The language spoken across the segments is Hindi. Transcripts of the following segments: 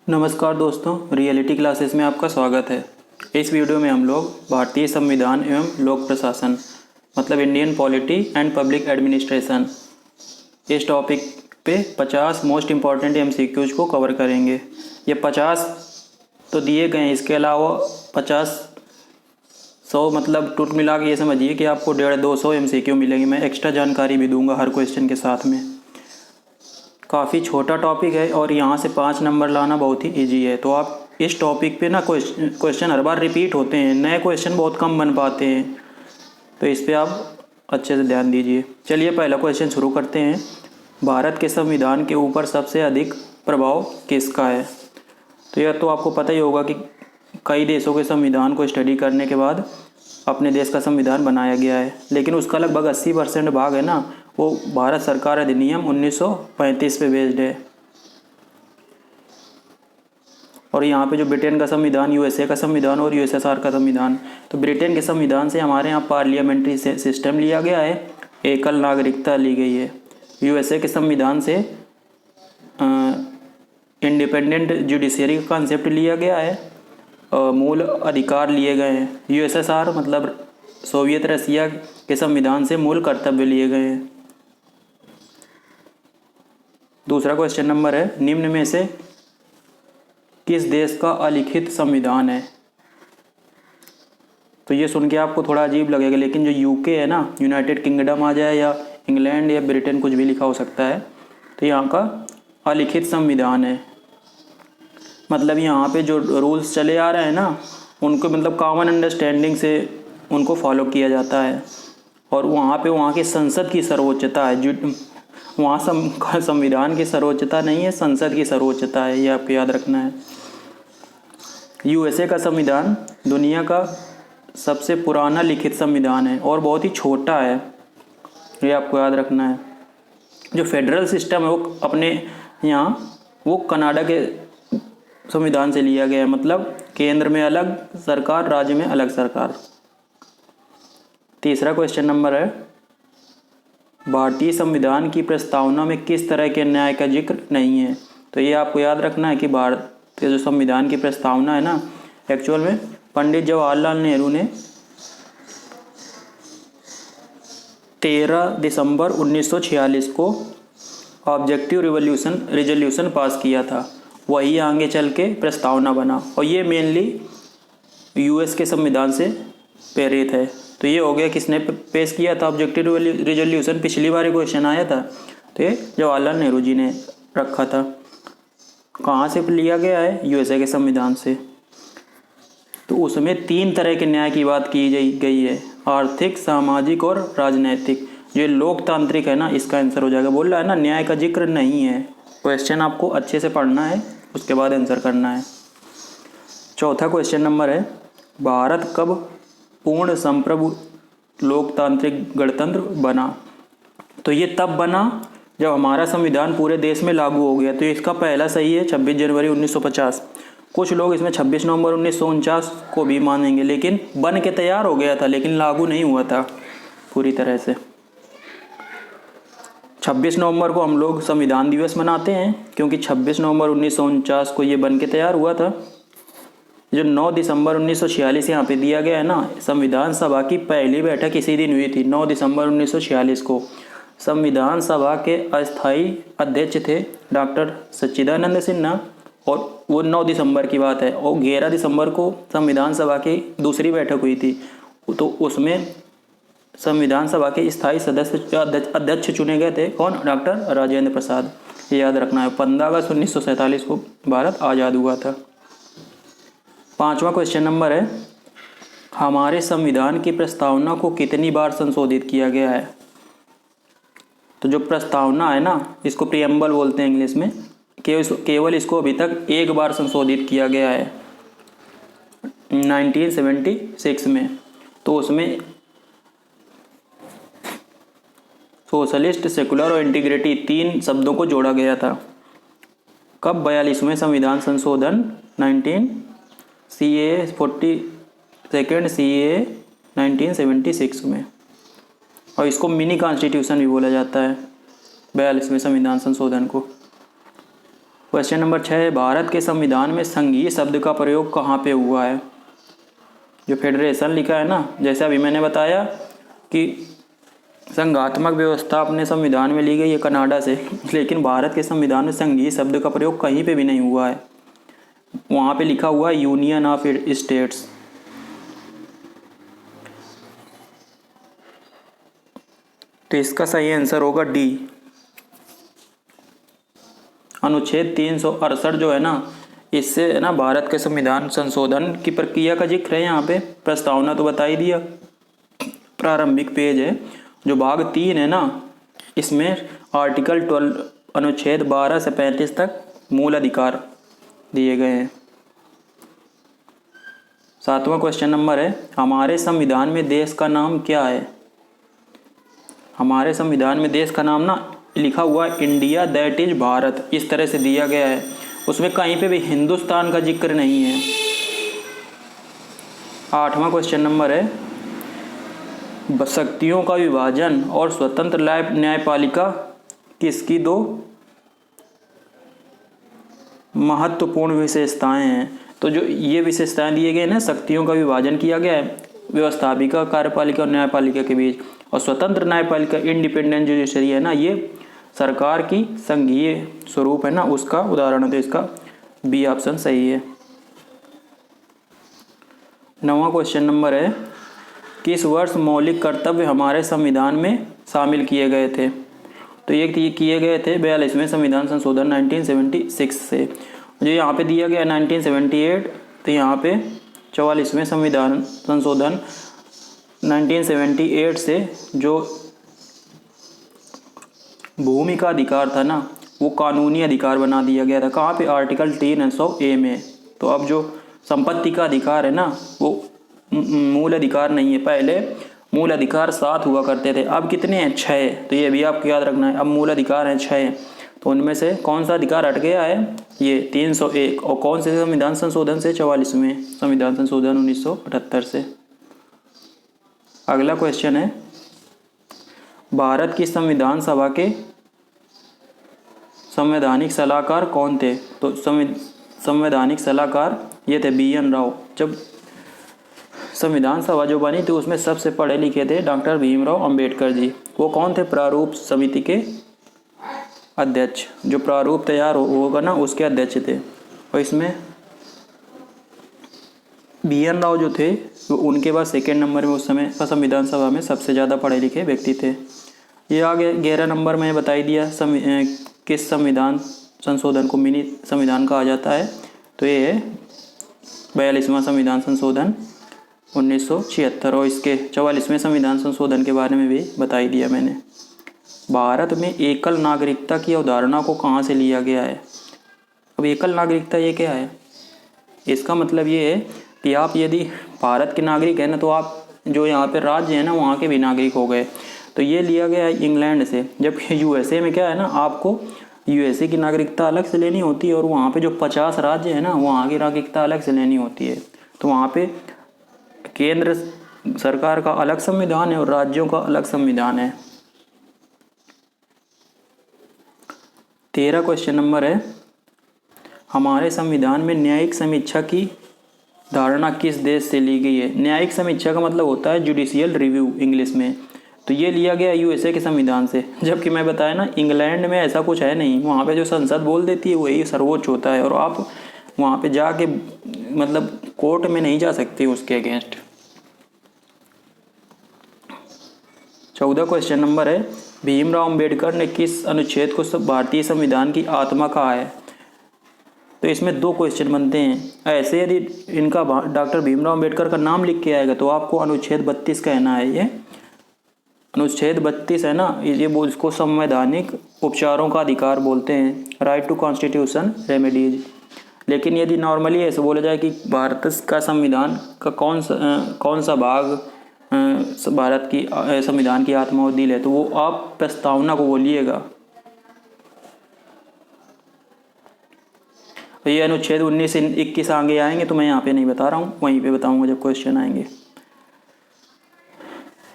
नमस्कार दोस्तों, रियलिटी क्लासेस में आपका स्वागत है। इस वीडियो में हम लोग भारतीय संविधान एवं लोक प्रशासन मतलब Indian polity and public administration इस टॉपिक पे 50 मोस्ट इम्पॉर्टेंट MCQs को कवर करेंगे। ये 50 तो दिए गए हैं, इसके अलावा 50-100 मतलब टोटल मिला के ये समझिए कि आपको 150-200 MCQ मिलेंगे। मैं एक्स्ट्रा जानकारी भी दूंगा हर क्वेश्चन के साथ में। काफ़ी छोटा टॉपिक है और यहाँ से 5 नंबर लाना बहुत ही इजी है। तो आप इस टॉपिक पे ना क्वेश्चन हर बार रिपीट होते हैं, नए क्वेश्चन बहुत कम बन पाते हैं, तो इस पे आप अच्छे से ध्यान दीजिए। चलिए पहला क्वेश्चन शुरू करते हैं। भारत के संविधान के ऊपर सबसे अधिक प्रभाव किसका है? तो यह तो आपको पता ही होगा कि कई देशों के संविधान को स्टडी करने के बाद अपने देश का संविधान बनाया गया है, लेकिन उसका लगभग 80% भाग है ना, वो भारत सरकार अधिनियम 1935 पे बेस्ड है। और यहाँ पे जो ब्रिटेन का संविधान, USA का संविधान और USSR का संविधान, तो ब्रिटेन के संविधान से हमारे यहाँ पार्लियामेंट्री सिस्टम लिया गया है, एकल नागरिकता ली गई है। USA के संविधान से इंडिपेंडेंट जुडिशरी का कॉन्सेप्ट लिया गया है, मूल अधिकार लिए गए हैं। USSR मतलब सोवियत रसिया के संविधान से मूल कर्तव्य लिए गए हैं। दूसरा क्वेश्चन नंबर है, निम्न में से किस देश का अलिखित संविधान है? तो ये सुन के आपको थोड़ा अजीब लगेगा, लेकिन जो UK है ना, यूनाइटेड किंगडम आ जाए या इंग्लैंड या ब्रिटेन, कुछ भी लिखा हो सकता है, तो यहाँ का अलिखित संविधान है। मतलब यहाँ पे जो रूल्स चले आ रहे हैं ना, उनको मतलब कॉमन अंडरस्टैंडिंग से उनको फॉलो किया जाता है। और वहाँ पे वहाँ की संसद की सर्वोच्चता है, जो वहाँ संविधान की सर्वोच्चता नहीं है, संसद की सर्वोच्चता है, ये आपको याद रखना है। USA का संविधान दुनिया का सबसे पुराना लिखित संविधान है और बहुत ही छोटा है, ये आपको याद रखना है। जो फेडरल सिस्टम है वो अपने यहाँ वो कनाडा के संविधान से लिया गया है, मतलब केंद्र में अलग सरकार, राज्य में अलग सरकार। तीसरा क्वेश्चन नंबर है, भारतीय संविधान की प्रस्तावना में किस तरह के न्याय का जिक्र नहीं है? तो ये आपको याद रखना है कि भारत के जो संविधान की प्रस्तावना है ना, एक्चुअल में पंडित जवाहरलाल नेहरू ने 13 दिसंबर 1946 को ऑब्जेक्टिव रिजोल्यूशन पास किया था, वही आगे चल के प्रस्तावना बना, और ये मेनली US के संविधान से प्रेरित है। तो ये हो गया किसने पेश किया था ऑब्जेक्टिव रिजोल्यूशन, पिछली बार क्वेश्चन आया था, तो ये जवाहरलाल नेहरू जी ने रखा था। कहाँ से लिया गया है? USA के संविधान से। तो उसमें 3 तरह के न्याय की बात की गई है, आर्थिक, सामाजिक और राजनैतिक। जो लोकतांत्रिक है ना, इसका आंसर हो जाएगा। बोल रहा है ना न्याय का जिक्र नहीं है। क्वेश्चन आपको अच्छे से पढ़ना है, उसके बाद आंसर करना है। चौथा क्वेश्चन नंबर है, भारत कब पूर्ण संप्रभु लोकतांत्रिक गणतंत्र बना? तो ये तब बना जब हमारा संविधान पूरे देश में लागू हो गया। तो इसका पहला सही है 26 जनवरी 1950। कुछ लोग इसमें 26 नवंबर 1949 को भी मानेंगे, लेकिन बन के तैयार हो गया था, लेकिन लागू नहीं हुआ था पूरी तरह से। 26 नवंबर को हम लोग संविधान दिवस मनाते हैं, क्योंकि 26 नवंबर 1949 को ये बन के तैयार हुआ था। जो 9 दिसंबर 1946 यहाँ पे दिया गया है ना, संविधान सभा की पहली बैठक इसी दिन हुई थी, 9 दिसंबर 1946 को। संविधान सभा के अस्थायी अध्यक्ष थे डॉक्टर सच्चिदानंद सिन्हा, और वो 9 दिसंबर की बात है। और 11 दिसंबर को संविधान सभा की दूसरी बैठक हुई थी, तो उसमें संविधान सभा के स्थायी सदस्य अध्यक्ष चुने गए थे। कौन? डॉक्टर राजेंद्र प्रसाद। ये याद रखना है। 15 अगस्त 1947 को भारत आज़ाद हुआ था। पांचवा क्वेश्चन नंबर है, हमारे संविधान की प्रस्तावना को कितनी बार संशोधित किया गया है? तो जो प्रस्तावना है ना, इसको प्रियम्बल बोलते हैं इंग्लिश में, केवल इसको अभी तक एक बार संशोधित किया गया है 1976 में। तो उसमें सोशलिस्ट, सेकुलर और इंटीग्रिटी 3 शब्दों को जोड़ा गया था। कब? 42वें संविधान संशोधन 1976 में, और इसको मिनी कॉन्स्टिट्यूशन भी बोला जाता है 42वें संविधान संशोधन को। क्वेश्चन नंबर 6 है, भारत के संविधान में संघीय शब्द का प्रयोग कहाँ पे हुआ है? जो फेडरेशन लिखा है ना, जैसे अभी मैंने बताया कि संघात्मक व्यवस्था अपने संविधान में ली गई है कनाडा से, लेकिन भारत के संविधान में संघीय शब्द का प्रयोग कहीं पे भी नहीं हुआ है। वहाँ पे लिखा हुआ है यूनियन ऑफ स्टेट्स। तो इसका सही आंसर होगा डी। अनुच्छेद 368 जो है ना, इससे है ना भारत के संविधान संशोधन की प्रक्रिया का जिक्र है। यहाँ पे प्रस्तावना तो बता ही दिया, प्रारंभिक पेज है। जो भाग 3 है ना, इसमें आर्टिकल 12 अनुच्छेद 12 से 35 तक मूल अधिकार दिए गए हैं। 7वां क्वेश्चन नंबर है, हमारे संविधान में देश का नाम क्या है? हमारे संविधान में देश का नाम ना लिखा हुआ है इंडिया, दैट इज भारत, इस तरह से दिया गया है। उसमें कहीं पे भी हिंदुस्तान का जिक्र नहीं है। 8वां क्वेश्चन नंबर है, शक्तियों का विभाजन और स्वतंत्र न्यायपालिका किसकी दो महत्वपूर्ण विशेषताएं हैं? तो जो ये विशेषताएं दिए गए ना, शक्तियों का विभाजन किया गया है व्यवस्थापिका, कार्यपालिका और न्यायपालिका के बीच, और स्वतंत्र न्यायपालिका इंडिपेंडेंट जुडिशरी है ना, ये सरकार की संघीय स्वरूप है ना, उसका उदाहरण है। तो इसका बी ऑप्शन सही है। 9वां क्वेश्चन नंबर है, किस वर्ष मौलिक कर्तव्य हमारे संविधान में शामिल किए गए थे? तो ये किए गए थे 42वें संविधान संशोधन 1976 से। जो यहाँ पे दिया गया 1978, तो यहाँ पे 44वें संविधान संशोधन 1978 से जो भूमि का अधिकार था ना, वो कानूनी अधिकार बना दिया गया था। कहाँ पे? आर्टिकल 300A में। तो अब जो संपत्ति का अधिकार है ना, वो मूल अधिकार नहीं है। पहले मूल अधिकार 7 हुआ करते थे, अब कितने हैं? 6। तो ये भी आपको याद रखना है, अब मूल अधिकार हैं 6। तो उनमें से कौन सा अधिकार हट गया है? ये 301। और कौन से संविधान संशोधन से? 44वें संविधान संशोधन 1978 से। अगला क्वेश्चन है, भारत की संविधान सभा के संवैधानिक सलाहकार कौन थे? तो संवैधानिक सलाहकार ये थे BN राव। जब संविधान सभा जो बनी थी उसमें सबसे पढ़े लिखे थे डॉक्टर भीमराव अंबेडकर जी। वो कौन थे? प्रारूप समिति के अध्यक्ष। जो प्रारूप तैयार होगा ना, उसके अध्यक्ष थे। और इसमें BN राव जो थे, वो उनके बाद 2nd नंबर में उस समय संविधान सभा में सबसे ज़्यादा पढ़े लिखे व्यक्ति थे। ये आगे 11 नंबर में बता ही दिया किस संविधान संशोधन को मिनी संविधान कहा जाता है। तो ये है 42वां संविधान संशोधन 1976। और इसके 44वें संविधान संशोधन के बारे में भी बता ही दिया मैंने। भारत में एकल नागरिकता की अवधारणा को कहाँ से लिया गया है? अब एकल नागरिकता ये क्या है? इसका मतलब ये है कि आप यदि भारत के नागरिक हैं ना, तो आप जो यहाँ पे राज्य है ना, वहाँ के भी नागरिक हो गए। तो ये लिया गया है इंग्लैंड से। जबकि USA में क्या है ना, आपको USA की नागरिकता अलग से लेनी होती है, और वहाँ पे जो 50 राज्य है ना, वहाँ की नागरिकता अलग से लेनी होती है। तो वहाँ पे केंद्र सरकार का अलग संविधान है और राज्यों का अलग संविधान है। 13 क्वेश्चन नंबर है, हमारे संविधान में न्यायिक समीक्षा की धारणा किस देश से ली गई है? न्यायिक समीक्षा का मतलब होता है जुडिशियल रिव्यू इंग्लिश में। तो ये लिया गया USA के संविधान से। जबकि मैं बताया ना, इंग्लैंड में ऐसा कुछ है नहीं। वहाँ पे जो संसद बोल देती है वही सर्वोच्च होता है, और आप वहाँ पे जाके मतलब कोर्ट में नहीं जा सकते उसके अगेंस्ट। 14 क्वेश्चन नंबर है, भीमराव अंबेडकर ने किस अनुच्छेद को भारतीय संविधान की आत्मा कहा है? तो इसमें 2 क्वेश्चन बनते हैं। ऐसे यदि इनका डॉक्टर भीमराव अंबेडकर का नाम लिख के आएगा तो आपको अनुच्छेद 32 कहना है। ये अनुच्छेद 32 है ना, ये इसको संवैधानिक उपचारों का अधिकार बोलते हैं, राइट टू कॉन्स्टिट्यूशन रेमेडीज। लेकिन यदि नॉर्मली ऐसे बोला जाए कि भारत का संविधान का कौन सा भाग भारत की संविधान की आत्मा और दिल है, तो वो आप प्रस्तावना को बोलिएगा। ये अनुच्छेद 19 से 21 आगे आएंगे, तो मैं यहाँ पे नहीं बता रहा हूँ, वहीं पे बताऊँगा जब क्वेश्चन आएंगे।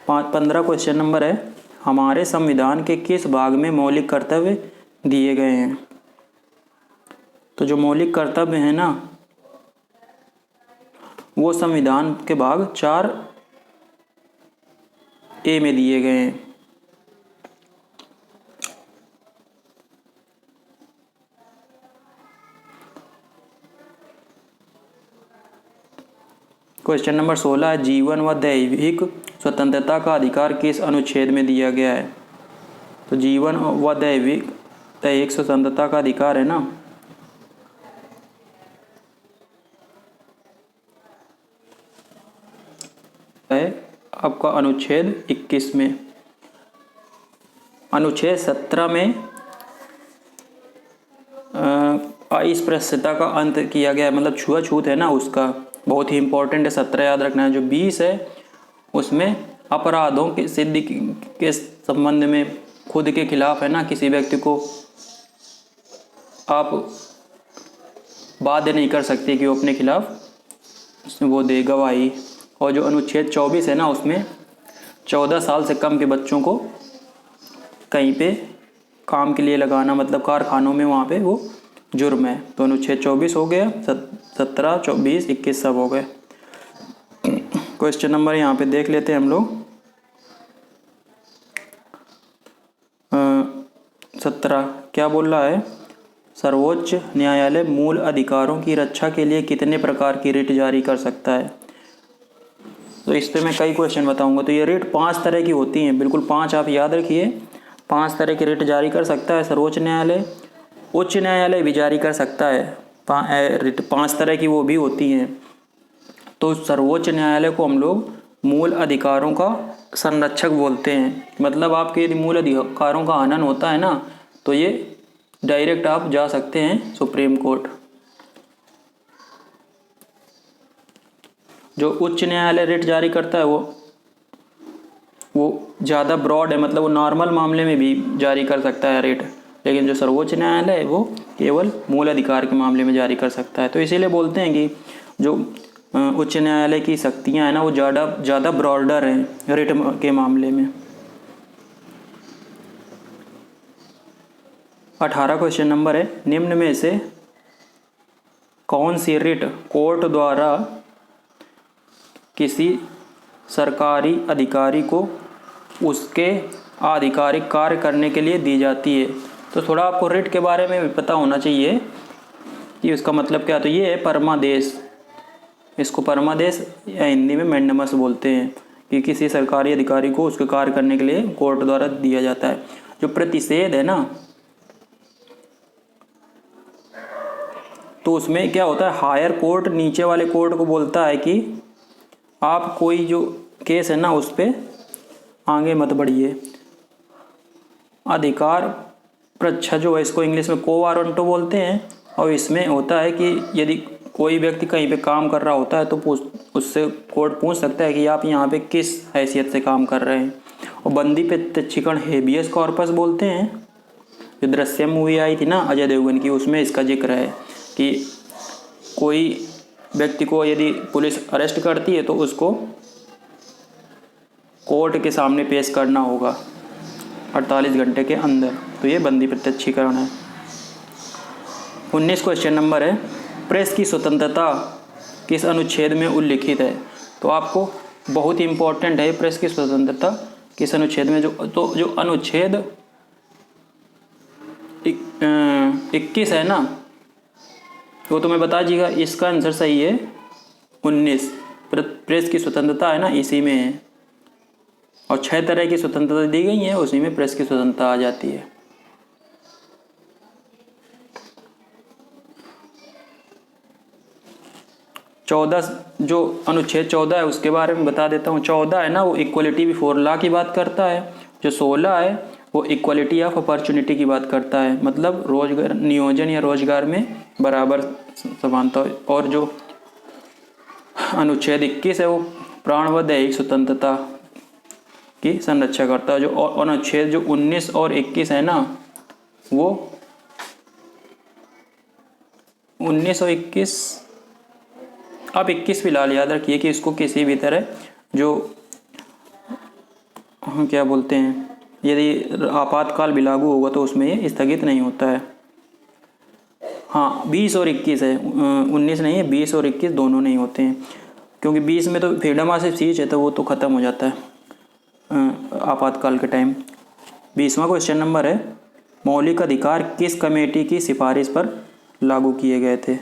15 क्वेश्चन नंबर है, हमारे संविधान के किस भाग में मौलिक कर्तव्य दिए गए हैं? तो जो मौलिक कर्तव्य है ना वो संविधान के भाग 4A में दिए गए हैं। क्वेश्चन नंबर 16 है, जीवन व दैहिक स्वतंत्रता का अधिकार किस अनुच्छेद में दिया गया है? तो जीवन व दैहिक स्वतंत्रता का अधिकार है ना, है आपका अनुच्छेद 21 में। अनुच्छेद 17 में अस्पृश्यता का अंत किया गया है, मतलब छुआछूत है ना उसका, बहुत ही इंपॉर्टेंट है, 17 याद रखना है। जो 20 है उसमें अपराधों के सिद्धि के संबंध में खुद के खिलाफ है ना, किसी व्यक्ति को आप बाध्य नहीं कर सकते कि वो अपने खिलाफ वो दे गवाही। और जो अनुच्छेद 24 है ना उसमें 14 साल से कम के बच्चों को कहीं पे काम के लिए लगाना, मतलब कारखानों में, वहाँ पे वो जुर्म है। तो अनुच्छेद 24 हो गया, 17, 24, 21 सब हो गए। क्वेश्चन नंबर यहाँ पे देख लेते हैं हम लोग 17 क्या बोल रहा है, सर्वोच्च न्यायालय मूल अधिकारों की रक्षा के लिए कितने प्रकार की रिट जारी कर सकता है? तो इस पे मैं कई क्वेश्चन बताऊंगा। तो ये रिट 5 तरह की होती हैं, बिल्कुल 5 आप याद रखिए। 5 तरह की रिट जारी कर सकता है सर्वोच्च न्यायालय, उच्च न्यायालय भी जारी कर सकता है। रिट 5 तरह की वो भी होती हैं। तो सर्वोच्च न्यायालय को हम लोग मूल अधिकारों का संरक्षक बोलते हैं। मतलब आपके यदि मूल अधिकारों का हनन होता है ना तो ये डायरेक्ट आप जा सकते हैं सुप्रीम कोर्ट। जो उच्च न्यायालय रिट जारी करता है वो ज़्यादा ब्रॉड है, मतलब वो नॉर्मल मामले में भी जारी कर सकता है रिट, लेकिन जो सर्वोच्च न्यायालय है वो केवल मूल अधिकार के मामले में जारी कर सकता है। तो इसीलिए बोलते हैं कि जो उच्च न्यायालय की शक्तियाँ हैं ना वो ज़्यादा ब्रॉडर हैं रिट के मामले में। 18 क्वेश्चन नंबर है, निम्न में से कौन सी रिट कोर्ट द्वारा किसी सरकारी अधिकारी को उसके आधिकारिक कार्य करने के लिए दी जाती है? तो थोड़ा आपको रिट के बारे में भी पता होना चाहिए कि उसका मतलब क्या। तो ये है परमादेश, इसको परमादेश या हिंदी में मैंडेमस बोलते हैं, कि किसी सरकारी अधिकारी को उसके कार्य करने के लिए कोर्ट द्वारा दिया जाता है। जो प्रतिषेध है ना तो उसमें क्या होता है, हायर कोर्ट नीचे वाले कोर्ट को बोलता है कि आप कोई जो केस है ना उस पर आगे मत बढ़िए। अधिकार परीक्षा जो है इसको इंग्लिश में को वारंटो बोलते हैं। और इसमें होता है कि यदि कोई व्यक्ति कहीं पे काम कर रहा होता है तो उससे कोर्ट पूछ सकता है कि आप यहाँ पे किस हैसियत से काम कर रहे हैं। और बंदी प्रत्यक्षीकरण हेबियस कॉर्पस बोलते हैं। जो दृश्यम मूवी आई थी ना अजय देवगन की, उसमें इसका जिक्र है कि कोई व्यक्ति को यदि पुलिस अरेस्ट करती है तो उसको कोर्ट के सामने पेश करना होगा 48 घंटे के अंदर। तो ये बंदी प्रत्यक्षीकरण है। 19 क्वेश्चन नंबर है, प्रेस की स्वतंत्रता किस अनुच्छेद में उल्लिखित है? तो आपको बहुत ही इंपॉर्टेंट है प्रेस की स्वतंत्रता किस अनुच्छेद में। जो अनुच्छेद 21 है ना वो तुम्हें बता दीजिएगा। इसका आंसर सही है 19। प्रेस की स्वतंत्रता है ना इसी में है। और 6 तरह की स्वतंत्रता दी गई है, उसी में प्रेस की स्वतंत्रता आ जाती है। जो अनुच्छेद 14 है उसके बारे में बता देता हूँ। 14 है ना वो इक्वलिटी बिफोर लॉ की बात करता है। जो 16 है वो इक्वलिटी ऑफ अपॉर्चुनिटी की बात करता है, मतलब रोजगार नियोजन या रोजगार में बराबर समानता। और जो अनुच्छेद 21 है वो प्राण व दैहिक स्वतंत्रता की संरक्षा करता है। जो अनुच्छेद जो 19 और 21 है ना वो 19 और 21, आप 21 फिलहाल याद रखिए कि इसको किसी भी तरह जो हम क्या बोलते हैं यदि आपातकाल भी लागू होगा तो उसमें ये स्थगित नहीं होता है। हाँ 20 और 21 है, 19 नहीं है, 20 और 21 दोनों नहीं होते हैं, क्योंकि 20 में तो फ्रीडम ऑफ स्पीच है तो वो तो ख़त्म हो जाता है आपातकाल के टाइम। 20वां क्वेश्चन नंबर है, मौलिक अधिकार किस कमेटी की सिफारिश पर लागू किए गए थे?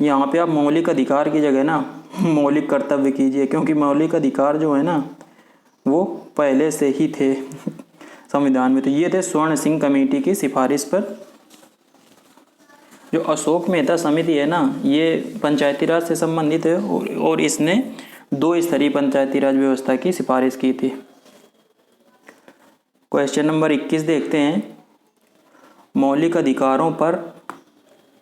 यहाँ पे आप मौलिक अधिकार की जगह ना मौलिक कर्तव्य कीजिए, क्योंकि मौलिक अधिकार जो है ना वो पहले से ही थे संविधान में। तो ये थे स्वर्ण सिंह कमेटी की सिफारिश पर। जो अशोक मेहता समिति है ना, ये पंचायती राज से संबंधित है और इसने 2 स्तरीय पंचायती राज व्यवस्था की सिफारिश की थी। क्वेश्चन नंबर 21 देखते हैं, मौलिक अधिकारों पर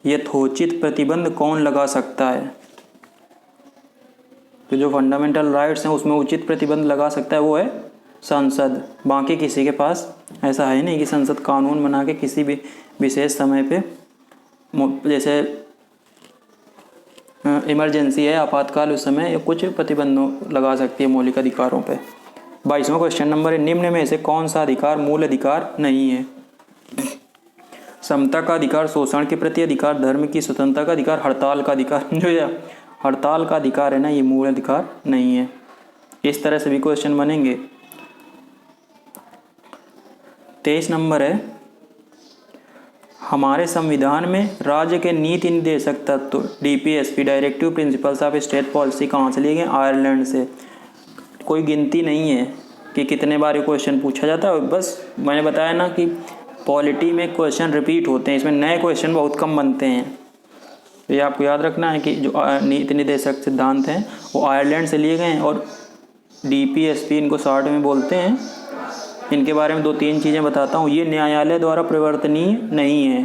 यथोचित प्रतिबंध कौन लगा सकता है? तो जो फंडामेंटल राइट्स हैं उसमें उचित प्रतिबंध लगा सकता है वो है संसद। बाकी किसी के पास ऐसा है नहीं कि संसद कानून बना के किसी भी विशेष समय पे, जैसे इमरजेंसी है, आपातकाल, उस समय या कुछ प्रतिबंधों लगा सकती है मौलिक अधिकारों पे। 22वां क्वेश्चन नंबर है, निम्न में से कौन सा अधिकार मूल अधिकार नहीं है? समता का अधिकार, शोषण के प्रति अधिकार, धर्म की स्वतंत्रता का अधिकार, हड़ताल का अधिकार। जो ये हड़ताल का अधिकार है ना, ये मूल अधिकार नहीं है। इस तरह से भी क्वेश्चन बनेंगे। 23 नंबर है, हमारे संविधान में राज्य के नीति निर्देशक तत्व DPSP directive principles of state policy कहाँ से लिए गए? आयरलैंड से। कोई गिनती नहीं है कि कितने बार ये क्वेश्चन पूछा जाता है, बस मैंने बताया ना कि पॉलिटी में क्वेश्चन रिपीट होते हैं, इसमें नए क्वेश्चन बहुत कम बनते हैं। तो ये आपको याद रखना है कि जो नीति निर्देशक सिद्धांत हैं वो आयरलैंड से लिए गए हैं, और DPSP इनको शॉर्ट में बोलते हैं। इनके बारे में 2-3 चीज़ें बताता हूँ। ये न्यायालय द्वारा परिवर्तनीय नहीं है,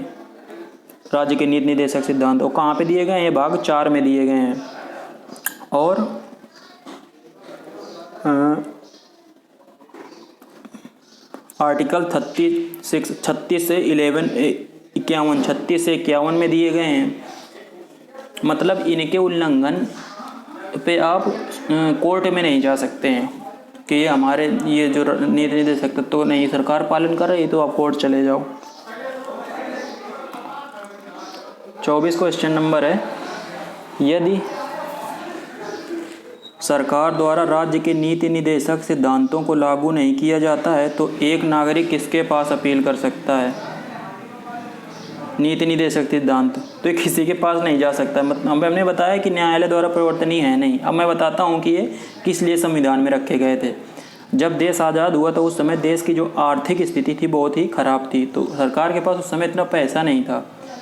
राज्य के नीति निर्देशक सिद्धांत। और कहाँ पे दिए गए हैं? ये भाग 4 में दिए गए हैं। और आर्टिकल 36 से 51 में दिए गए हैं। मतलब इनके उल्लंघन पे आप कोर्ट में नहीं जा सकते हैं कि ये हमारे ये जो नीति निर्देशक तत्व तो नहीं सरकार पालन कर रही, तो आप कोर्ट चले जाओ। 24 क्वेश्चन नंबर है, यदि सरकार द्वारा राज्य के नीति निर्देशक सिद्धांतों को लागू नहीं किया जाता है तो एक नागरिक किसके पास अपील कर सकता है? नीति निर्देशक सिद्धांत तो ये किसी के पास नहीं जा सकता। मतलब हमने बताया कि न्यायालय द्वारा परिवर्तनीय है नहीं। अब मैं बताता हूँ कि ये किस लिए संविधान में रखे गए थे। जब देश आज़ाद हुआ तो उस समय देश की जो आर्थिक स्थिति थी बहुत ही ख़राब थी, तो सरकार के पास उस समय इतना पैसा नहीं था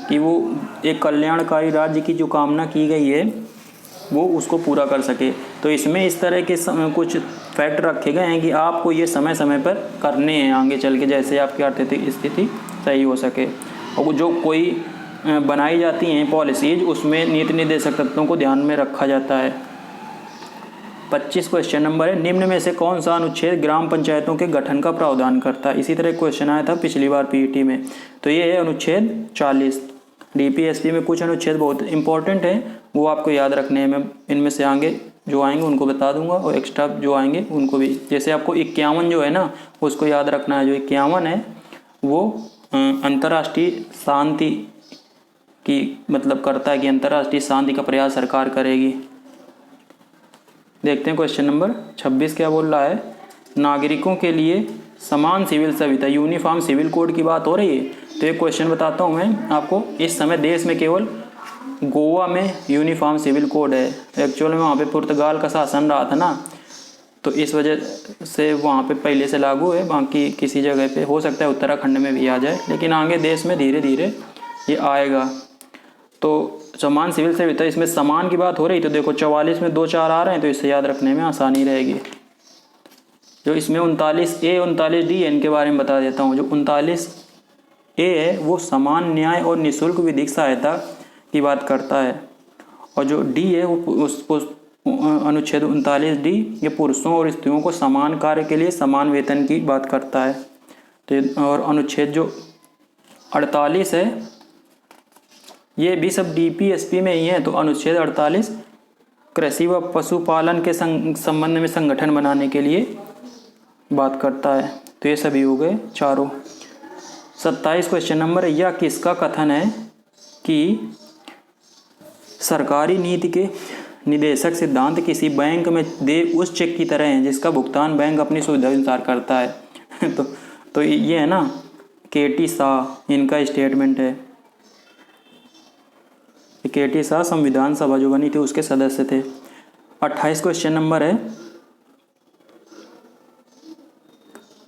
कि वो एक कल्याणकारी राज्य की जो कामना की गई है वो उसको पूरा कर सके। तो इसमें इस तरह के कुछ फैक्ट रखे गए हैं कि आपको ये समय समय पर करने हैं आगे चल के, जैसे आपकी आर्थिक स्थिति सही हो सके। और जो कोई बनाई जाती हैं पॉलिसीज उसमें नीति निर्देशक तत्वों को ध्यान में रखा जाता है। 25 क्वेश्चन नंबर है, निम्न में से कौन सा अनुच्छेद ग्राम पंचायतों के गठन का प्रावधान करता है? इसी तरह क्वेश्चन आया था पिछली बार PET में। तो ये है अनुच्छेद 40। DPSP में कुछ अनुच्छेद बहुत इंपॉर्टेंट हैं, वो आपको याद रखने हैं। मैं इनमें से आगे जो आएंगे उनको बता दूंगा और एक्स्ट्रा जो आएंगे उनको भी। जैसे आपको 51 जो है ना उसको याद रखना है। जो 51 है वो अंतर्राष्ट्रीय शांति की मतलब करता है कि अंतर्राष्ट्रीय शांति का प्रयास सरकार करेगी। देखते हैं क्वेश्चन नंबर 26 क्या बोल रहा है। नागरिकों के लिए समान सिविल संहिता यूनिफॉर्म सिविल कोड की बात हो रही है। तो एक क्वेश्चन बताता हूँ मैं आपको। इस समय देश में केवल गोवा में यूनिफॉर्म सिविल कोड है। एक्चुअल में वहाँ पे पुर्तगाल का शासन रहा था ना, तो इस वजह से वहाँ पे पहले से लागू है। बाकी किसी जगह पे हो सकता है उत्तराखंड में भी आ जाए, लेकिन आगे देश में धीरे धीरे ये आएगा। तो समान सिविल संहिता, इसमें समान की बात हो रही, तो देखो 44 में 2-4 आ रहे हैं तो इससे याद रखने में आसानी रहेगी। जो इसमें 39A 39D है इनके बारे में बता देता हूँ। जो 39A है वो समान न्याय और निःशुल्क विधिक सहायता की बात करता है, और जो D है वो अनुच्छेद 39D ये पुरुषों और स्त्रियों को समान कार्य के लिए समान वेतन की बात करता है। तो और अनुच्छेद जो 48 है ये भी सब DPSP में ही है। तो अनुच्छेद 48 कृषि व पशुपालन के संबंध में संगठन बनाने के लिए बात करता है। तो ये सभी हो गए चारों। 27 क्वेश्चन नंबर है, यह किसका कथन है कि सरकारी नीति के निदेशक सिद्धांत किसी बैंक में दे उस चेक की तरह हैं जिसका भुगतान बैंक अपनी सुविधा अनुसार करता है। तो ये है ना के.टी. शाह, इनका स्टेटमेंट है। के.टी. शाह संविधान सभा जो बनी थी उसके सदस्य थे। 28 क्वेश्चन नंबर है,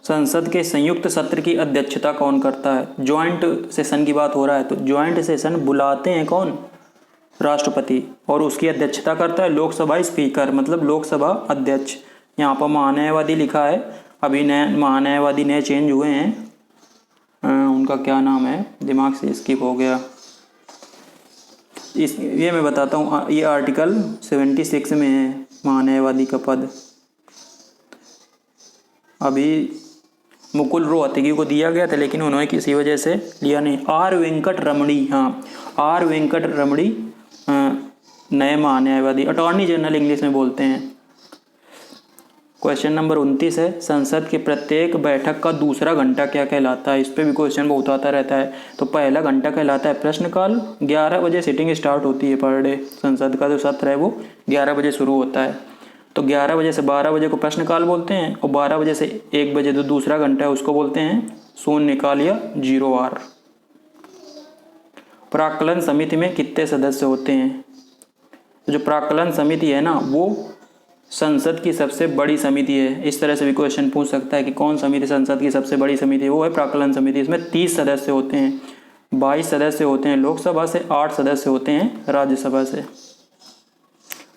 संसद के संयुक्त सत्र की अध्यक्षता कौन करता है? ज्वाइंट सेशन की बात हो रहा है, तो ज्वाइंट सेशन बुलाते हैं कौन? राष्ट्रपति, और उसकी अध्यक्षता करता है लोकसभा स्पीकर, मतलब लोकसभा अध्यक्ष। यहाँ पर महान्यायवादी लिखा है, अभी नए महान्यायवादी नए चेंज हुए हैं, उनका क्या नाम है, दिमाग से स्किप हो गया। ये मैं बताता हूँ, ये आर्टिकल 76 में है महान्यायवादी का पद। अभी मुकुल रोहतगी को दिया गया था लेकिन उन्होंने किसी वजह से लिया नहीं। आर वेंकट रमणी, हाँ आर वेंकट रमणी नए महान्यायवादी, अटॉर्नी जनरल इंग्लिश में बोलते हैं। क्वेश्चन नंबर 29 है, संसद के प्रत्येक बैठक का दूसरा घंटा क्या कहलाता है? इस पे भी क्वेश्चन बहुत आता रहता है। तो पहला घंटा कहलाता है प्रश्नकाल। 11 बजे सिटिंग स्टार्ट होती है पर डे, संसद का जो सत्र है वो 11 बजे शुरू होता है। तो 11 बजे से 12 बजे को प्रश्नकाल बोलते हैं, और 12 बजे से 1 बजे जो दूसरा घंटा है उसको बोलते हैं शून्यकाल या 0 आवर। प्राक्कलन समिति में कितने सदस्य होते हैं? तो जो प्राक्कलन समिति है ना वो संसद की सबसे बड़ी समिति है। इस तरह से भी क्वेश्चन पूछ सकता है कि कौन समिति संसद की सबसे बड़ी समिति है, वो है प्राक्कलन समिति। इसमें 30 सदस्य होते हैं, 22 सदस्य होते हैं लोकसभा से, 8 सदस्य होते हैं राज्यसभा से।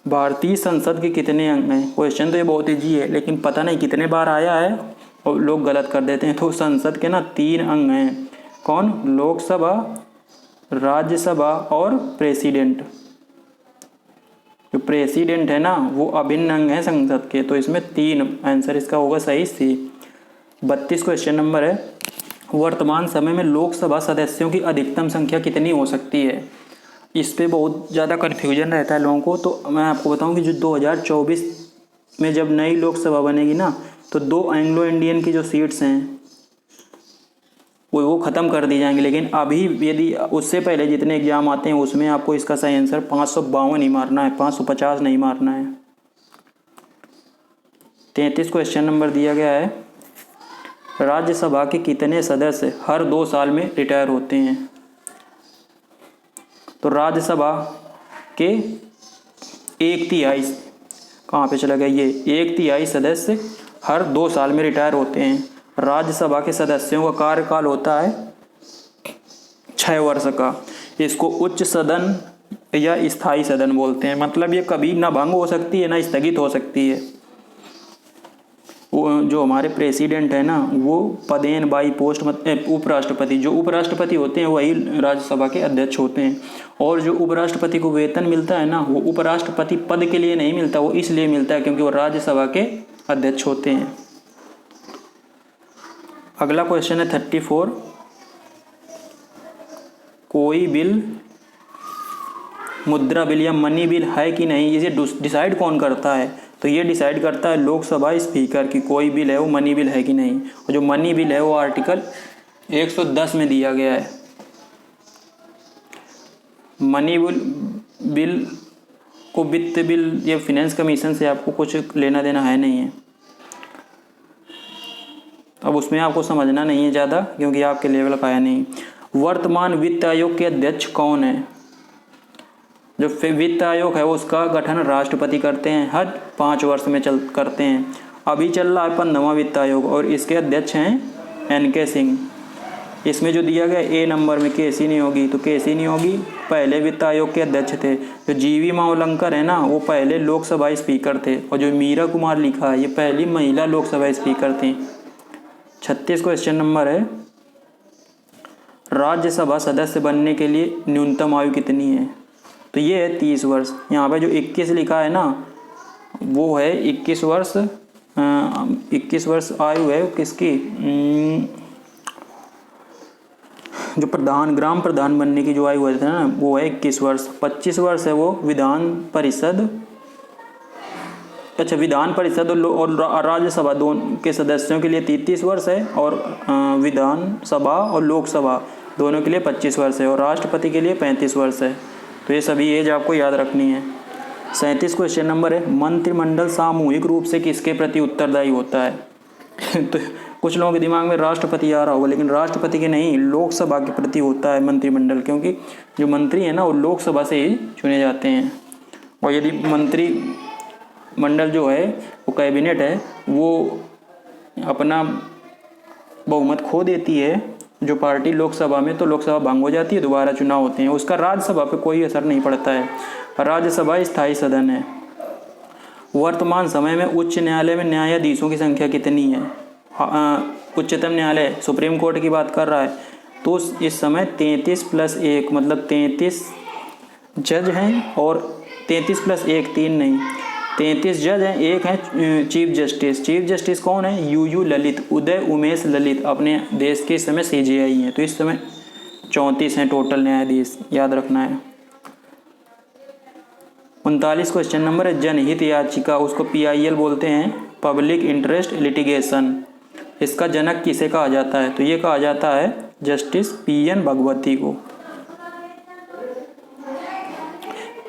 भारतीय संसद के कितने अंग हैं? क्वेश्चन तो ये बहुत ईजी है लेकिन पता नहीं कितने बार आया है और लोग गलत कर देते हैं। तो संसद के ना 3 अंग हैं, कौन? लोकसभा, राज्यसभा और प्रेसिडेंट। जो प्रेसिडेंट है ना वो अभिन्न अंग है संसद के, तो इसमें 3, आंसर इसका होगा सही सी। 32 क्वेश्चन नंबर है, वर्तमान समय में लोकसभा सदस्यों की अधिकतम संख्या कितनी हो सकती है? इस पे बहुत ज़्यादा कन्फ्यूजन रहता है लोगों को। तो मैं आपको बताऊं कि जो 2024 में जब नई लोकसभा बनेगी ना तो 2 एंग्लो इंडियन की जो सीट्स हैं वो ख़त्म कर दी जाएंगी। लेकिन अभी यदि उससे पहले जितने एग्जाम आते हैं उसमें आपको इसका सही आंसर 552 ही मारना है, 550 नहीं मारना है। 33 क्वेश्चन नंबर दिया गया है, राज्यसभा के कितने सदस्य हर 2 साल में रिटायर होते हैं? तो राज्यसभा के 1/3, कहाँ पे चला गया ये, 1/3 सदस्य हर 2 साल में रिटायर होते हैं। राज्यसभा के सदस्यों का कार्यकाल होता है 6 वर्ष का। इसको उच्च सदन या स्थायी सदन बोलते हैं, मतलब ये कभी ना भंग हो सकती है ना स्थगित हो सकती है। वो जो हमारे प्रेसिडेंट है ना वो पदेन बाई पोस्ट उपराष्ट्रपति, जो उपराष्ट्रपति होते हैं वही राज्यसभा के अध्यक्ष होते हैं। और जो उपराष्ट्रपति को वेतन मिलता है ना वो उपराष्ट्रपति पद के लिए नहीं मिलता, वो इसलिए मिलता है क्योंकि वो राज्यसभा के अध्यक्ष होते हैं। अगला क्वेश्चन है 34, कोई बिल मुद्रा बिल या मनी बिल है कि नहीं, इसे डिसाइड कौन करता है? तो ये डिसाइड करता है लोकसभा स्पीकर की कोई बिल है वो मनी बिल है कि नहीं। और जो मनी बिल है वो आर्टिकल 110 में दिया गया है। मनी बिल को वित्त बिल या फिनेंस कमीशन से आपको कुछ लेना देना है नहीं है। अब उसमें आपको समझना नहीं है ज़्यादा क्योंकि आपके लेवल का है नहीं। वर्तमान वित्त आयोग के अध्यक्ष कौन है? जो वित्त आयोग है उसका गठन राष्ट्रपति करते हैं, हर 5 वर्ष में करते हैं। अभी चल रहा है 15वां वित्त आयोग और इसके अध्यक्ष हैं एन.के. सिंह। इसमें जो दिया गया ए नंबर में के.सी. नियोगी, तो के.सी. नियोगी पहले वित्त आयोग के अध्यक्ष थे। जो जी.वी. मावलंकर है ना वो पहले लोकसभा स्पीकर थे, और जो मीरा कुमार लिखा है ये पहली महिला लोकसभा स्पीकर थी। 36 क्वेश्चन नंबर है, राज्यसभा सदस्य बनने के लिए न्यूनतम आयु कितनी है? तो ये है 30 वर्ष। यहाँ पे जो 21 लिखा है ना वो है 21 वर्ष। 21 वर्ष आयु है किसकी, जो ग्राम प्रधान बनने की जो आयु है ना वो है 21 वर्ष। 25 वर्ष है वो विधान परिषद अच्छा, विधान परिषद और राज्यसभा दोनों के सदस्यों के लिए 33 वर्ष है, और विधानसभा और लोकसभा दोनों के लिए 25 वर्ष है, और राष्ट्रपति के लिए 35 वर्ष है। तो ये सभी एज आपको याद रखनी है। 37 क्वेश्चन नंबर है, मंत्रिमंडल सामूहिक रूप से किसके प्रति उत्तरदायी होता है? तो कुछ लोगों के दिमाग में राष्ट्रपति आ रहा होगा, लेकिन राष्ट्रपति के नहीं, लोकसभा के प्रति होता है मंत्रिमंडल, क्योंकि जो मंत्री है ना वो लोकसभा से ही चुने जाते हैं। और यदि मंत्रिमंडल जो है वो कैबिनेट है, वो अपना बहुमत खो देती है जो पार्टी लोकसभा में, तो लोकसभा भंग हो जाती है, दोबारा चुनाव होते हैं, उसका राज्यसभा पे कोई असर नहीं पड़ता है। राज्यसभा स्थायी सदन है। वर्तमान समय में उच्च न्यायालय में न्यायाधीशों की संख्या कितनी है? उच्चतम न्यायालय सुप्रीम कोर्ट की बात कर रहा है, तो इस समय 33 + 1 मतलब 33 जज हैं, और 33 + 1 3 नहीं, 33 जज हैं, एक है चीफ जस्टिस। चीफ जस्टिस कौन है? यूयू ललित, उदय उमेश ललित, अपने देश के इस समय CJI हैं। तो इस समय 34 हैं टोटल न्यायाधीश, याद रखना है। 39 क्वेश्चन नंबर है, जनहित याचिका, उसको PIL बोलते हैं, पब्लिक इंटरेस्ट लिटिगेशन। इसका जनक किसे कहा जाता है? तो ये कहा जाता है जस्टिस PN भगवती को।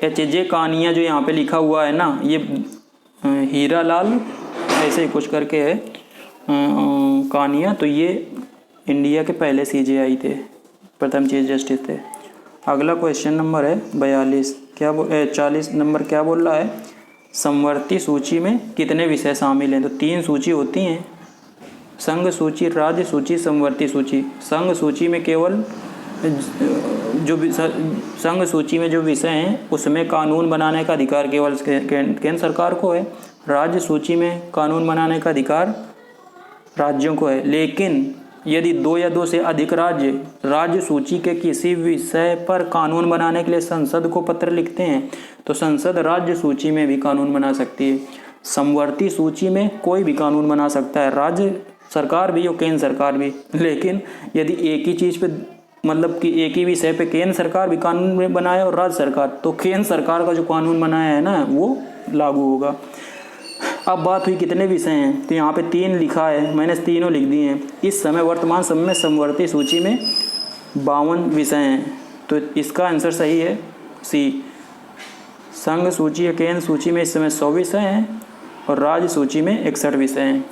HJ कानिया जो यहाँ पे लिखा हुआ है ना, ये हीरा लाल ऐसे ही कुछ करके है कानिया, तो ये इंडिया के पहले CJI थे, प्रथम चीफ जस्टिस थे। अगला क्वेश्चन नंबर है 42, 40 नंबर क्या बोल रहा है? समवर्ती सूची में कितने विषय शामिल हैं? तो 3 सूची होती हैं, संघ सूची, राज्य सूची, समवर्ती सूची। संघ सूची में केवल संघ सूची में जो विषय हैं उसमें कानून बनाने का अधिकार केवल केंद्र सरकार को है। राज्य सूची में कानून बनाने का अधिकार राज्यों को है, लेकिन यदि 2 या 2 से अधिक राज्य सूची के किसी विषय पर कानून बनाने के लिए संसद को पत्र लिखते हैं, तो संसद राज्य सूची में भी कानून बना सकती है। समवर्ती सूची में कोई भी कानून बना सकता है, राज्य सरकार भी और केंद्र सरकार भी। लेकिन यदि एक ही चीज़ पे, मतलब कि एक ही विषय पे केंद्र सरकार भी कानून बनाए और राज्य सरकार, तो केंद्र सरकार का जो कानून बनाया है ना वो लागू होगा। अब बात हुई कितने विषय हैं, तो यहाँ पे 3 लिखा है, मैंने तीनों लिख दिए हैं। इस समय वर्तमान समय में समवर्ती सूची में 52 विषय हैं, तो इसका आंसर सही है C। संघ सूची या केंद्र सूची में इस समय 100 विषय हैं, और राज्य सूची में 61 विषय हैं।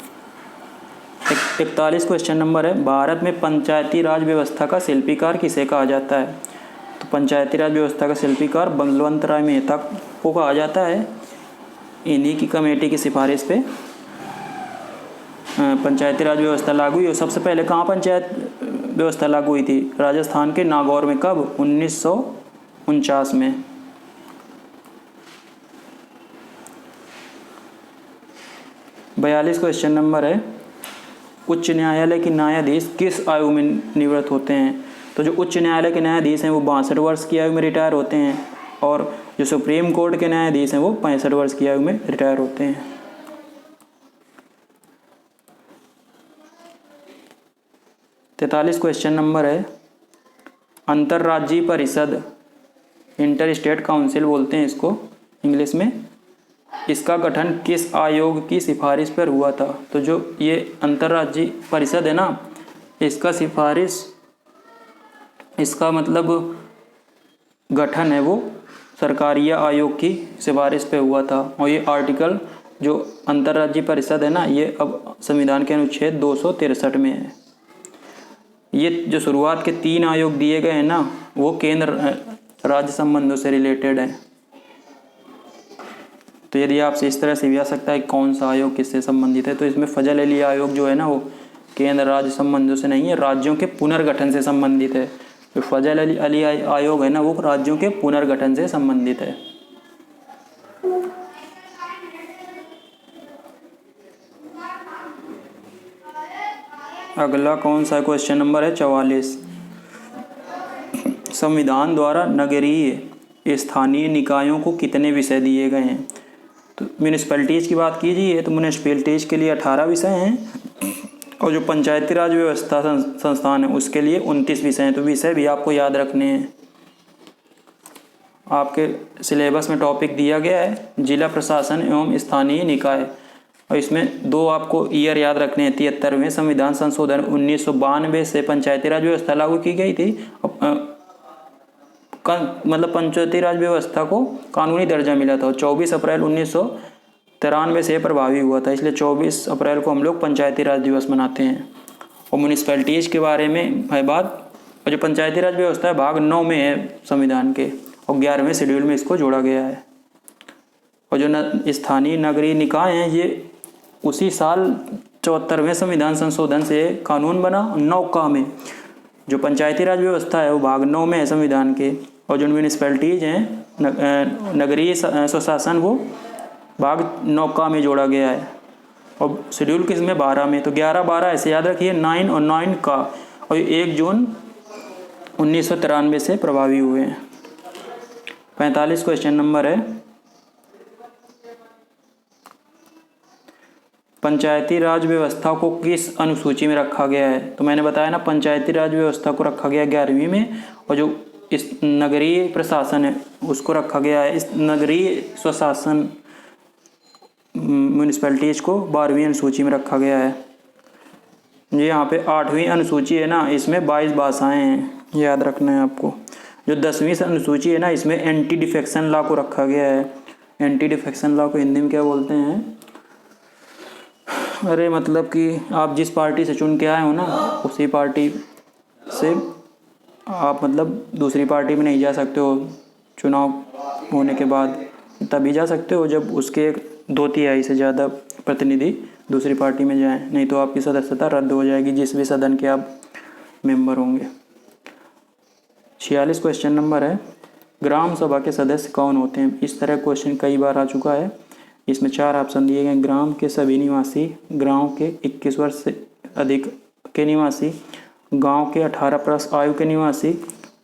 41 क्वेश्चन नंबर है, भारत में पंचायती राज व्यवस्था का शिल्पीकार किसे कहा जाता है? तो पंचायती राज व्यवस्था का शिल्पीकार बलवंत राय मेहता को कहा जाता है। इन्हीं की कमेटी की सिफारिश पे पंचायती राज व्यवस्था लागू हुई। और सबसे पहले कहाँ पंचायत व्यवस्था लागू हुई थी? राजस्थान के नागौर में। कब? 1949 में। बयालीस क्वेश्चन नंबर है, उच्च न्यायालय के न्यायाधीश किस आयु में निवृत्त होते हैं? तो जो उच्च न्यायालय के न्यायाधीश हैं वो 62 वर्ष की आयु में रिटायर होते हैं, और जो सुप्रीम कोर्ट के न्यायाधीश हैं वो 65 वर्ष की आयु में रिटायर होते हैं। तैंतालीस क्वेश्चन नंबर है, अंतर्राज्यीय परिषद, इंटर स्टेट काउंसिल बोलते हैं इसको इंग्लिश में, इसका गठन किस आयोग की सिफारिश पर हुआ था? तो जो ये अंतर्राज्यीय परिषद है ना, इसका मतलब गठन है वो सरकारी आयोग की सिफारिश पे हुआ था। और ये आर्टिकल जो अंतर्राज्यीय परिषद है ना, ये अब संविधान के अनुच्छेद 263 में है। ये जो शुरुआत के 3 आयोग दिए गए हैं ना, वो केंद्र राज्य संबंधों से रिलेटेड है। तो यदि आपसे इस तरह से भी आ सकता है कौन सा आयोग किससे संबंधित है, तो इसमें फजल अली आयोग जो है ना, वो केंद्र राज्य संबंधों से नहीं है, राज्यों के पुनर्गठन से संबंधित है। जो फजल अली आयोग है ना, वो राज्यों के पुनर्गठन से संबंधित है। अगला कौन सा क्वेश्चन नंबर है? 44। संविधान द्वारा नगरीय स्थानीय निकायों को कितने विषय दिए गए हैं? तो म्यूनिसिपैलिटीज़ की बात कीजिए तो म्यूनिसिपैलिटीज़ के लिए 18 विषय हैं, और जो पंचायती राज व्यवस्था संस्थान है उसके लिए 29 विषय हैं। तो विषय भी आपको याद रखने हैं। आपके सिलेबस में टॉपिक दिया गया है जिला प्रशासन एवं स्थानीय निकाय, और इसमें 2 आपको ईयर याद रखने हैं। 73वें संविधान संशोधन 1992 से पंचायती राज व्यवस्था लागू की गई थी, मतलब पंचायती राज व्यवस्था को कानूनी दर्जा मिला था, और 24 अप्रैल 1993 से प्रभावी हुआ था, इसलिए 24 अप्रैल को हम लोग पंचायती राज दिवस मनाते हैं। और म्यूनिसिपैलिटीज़ के बारे में है बात, और जो पंचायती राज व्यवस्था है भाग 9 में है संविधान के, और 11वें शेड्यूल में इसको जोड़ा गया है। और जो स्थानीय नगरीय निकाय हैं ये उसी साल 74वें संविधान संशोधन से कानून बना। 9 में जो पंचायती राज व्यवस्था है वो भाग 9 में है संविधान के, और जो म्यूनिसिपैलिटीज़ हैं नगरीय स्वशासन वो भाग 9 में जोड़ा गया है, और शेड्यूल किस में 12 में। तो 11-12 ऐसे याद रखिए, 9 और 9 का, और 1 जून 1993 से प्रभावी हुए हैं। 45 क्वेश्चन नंबर है, पंचायती राज व्यवस्था को किस अनुसूची में रखा गया है। तो मैंने बताया ना, पंचायती राज व्यवस्था को रखा गया 11वीं में, और जो इस नगरीय प्रशासन है उसको रखा गया है, इस नगरीय स्वशासन म्यूनिसिपैलिटीज़ को 12वीं अनुसूची में रखा गया है। ये यहाँ पे 8वीं अनुसूची है ना, इसमें 22 भाषाएं हैं, याद रखना है आपको। जो 10वीं अनुसूची है ना, इसमें एंटी डिफेक्शन लॉ को रखा गया है। एंटी डिफेक्शन लॉ को हिंदी में क्या बोलते हैं, अरे मतलब कि आप जिस पार्टी से चुन के आए हो ना, उसी पार्टी से आप मतलब दूसरी पार्टी में नहीं जा सकते हो। चुनाव होने के बाद तभी जा सकते हो जब उसके 2/3 से ज़्यादा प्रतिनिधि दूसरी पार्टी में जाएं, नहीं तो आपकी सदस्यता रद्द हो जाएगी जिस भी सदन के आप मेंबर होंगे। 46 क्वेश्चन नंबर है, ग्राम सभा के सदस्य कौन होते हैं। इस तरह क्वेश्चन कई बार आ चुका है। इसमें 4 ऑप्शन दिए गए, ग्राम के सभी निवासी, गांव के 21 वर्ष से अधिक के निवासी, गांव के 18+ आयु के निवासी,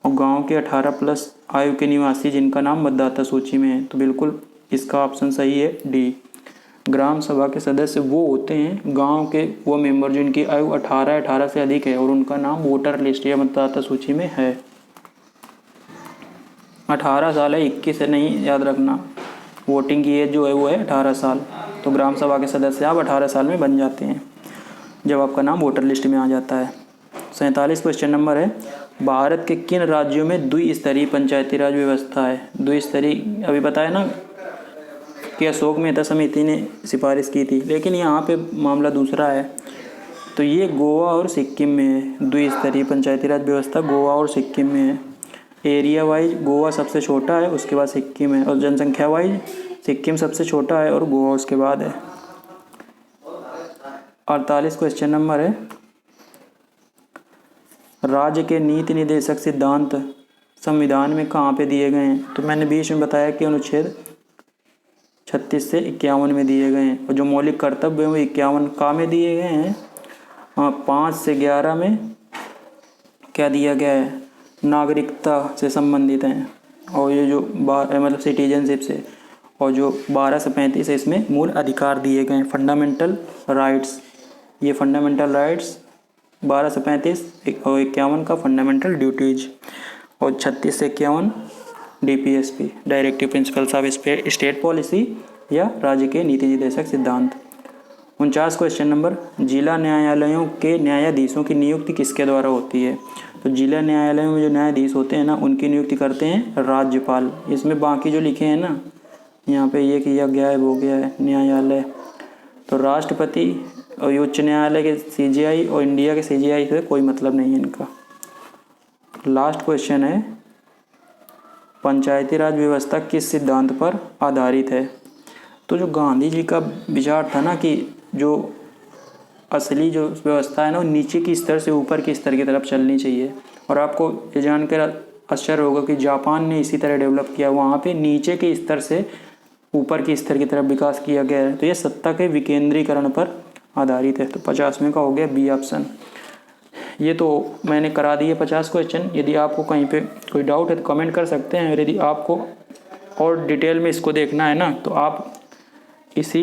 और गांव के 18+ आयु के निवासी जिनका नाम मतदाता सूची में है। तो बिल्कुल इसका ऑप्शन सही है डी। ग्राम सभा के सदस्य वो होते हैं गांव के वो मेंबर जिनकी आयु 18 से अधिक है और उनका नाम वोटर लिस्ट या मतदाता सूची में है। 18 साल है, 21 है नहीं, याद रखना। वोटिंग की एज जो है वो है 18 साल। तो ग्राम सभा के सदस्य आप 18 साल में बन जाते हैं जब आपका नाम वोटर लिस्ट में आ जाता है। 47 क्वेश्चन नंबर है, भारत के किन राज्यों में द्विस्तरीय पंचायती राज व्यवस्था है। द्विस्तरीय अभी बताया ना कि अशोक मेहता समिति ने सिफारिश की थी, लेकिन यहाँ पे मामला दूसरा है। तो ये गोवा और सिक्किम में है। द्विस्तरीय पंचायती राज व्यवस्था गोवा और सिक्किम में है। एरिया वाइज गोवा सबसे छोटा है, उसके बाद सिक्किम है, और जनसंख्या वाइज सिक्किम सबसे छोटा है और गोवा उसके बाद है। 48 क्वेश्चन नंबर है, राज्य के नीति निर्देशक सिद्धांत संविधान में कहाँ पे दिए गए हैं। तो मैंने बीच में बताया कि अनुच्छेद 36 से 51 में दिए गए हैं, और जो मौलिक कर्तव्य हैं वो 51 का में दिए गए हैं। 5 से 11 में क्या दिया गया है, नागरिकता से संबंधित हैं, और ये जो मतलब सिटीजनशिप से, और जो 12 से 35 है इसमें मूल अधिकार दिए गए हैं, फंडामेंटल राइट्स। ये फंडामेंटल राइट्स 12 से 35 और 51 का फंडामेंटल ड्यूटीज, और 36 से 51 DPSP directive principles of state policy या राज्य के नीति निर्देशक सिद्धांत। 49 क्वेश्चन नंबर, जिला न्यायालयों के न्यायाधीशों की नियुक्ति किसके द्वारा होती है। तो जिला न्यायालयों में जो न्यायाधीश होते हैं ना, उनकी नियुक्ति करते हैं राज्यपाल। इसमें बाकी जो लिखे हैं ना, यहाँ पे ये किया गया है वो गया है न्यायालय, तो राष्ट्रपति और उच्च न्यायालय के CJI और इंडिया के CJI से कोई मतलब नहीं है इनका। लास्ट क्वेश्चन है, पंचायती राज व्यवस्था किस सिद्धांत पर आधारित है। तो जो गांधी जी का विचार था ना कि जो असली जो व्यवस्था है ना, वो नीचे की स्तर से ऊपर की स्तर की तरफ चलनी चाहिए। और आपको ये जानकर आश्चर्य होगा कि जापान ने इसी तरह डेवलप किया, वहाँ पे नीचे के स्तर से ऊपर की स्तर की तरफ विकास किया गया है। तो ये सत्ता के विकेंद्रीकरण पर आधारित है। तो 50वें का हो गया बी ऑप्शन। ये तो मैंने करा दिए 50 क्वेश्चन। यदि आपको कहीं पे कोई डाउट है तो कमेंट कर सकते हैं। और यदि आपको और डिटेल में इसको देखना है ना, तो आप इसी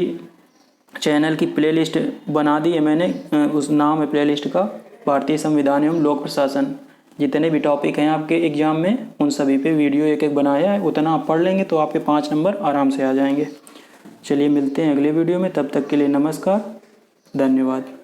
चैनल की प्लेलिस्ट बना दी है मैंने, उस नाम है प्लेलिस्ट का भारतीय संविधान एवं लोक प्रशासन। जितने भी टॉपिक हैं आपके एग्ज़ाम में उन सभी पे वीडियो एक एक बनाया है, उतना आप पढ़ लेंगे तो आपके 5 नंबर आराम से आ जाएंगे। चलिए मिलते हैं अगले वीडियो में, तब तक के लिए नमस्कार, धन्यवाद।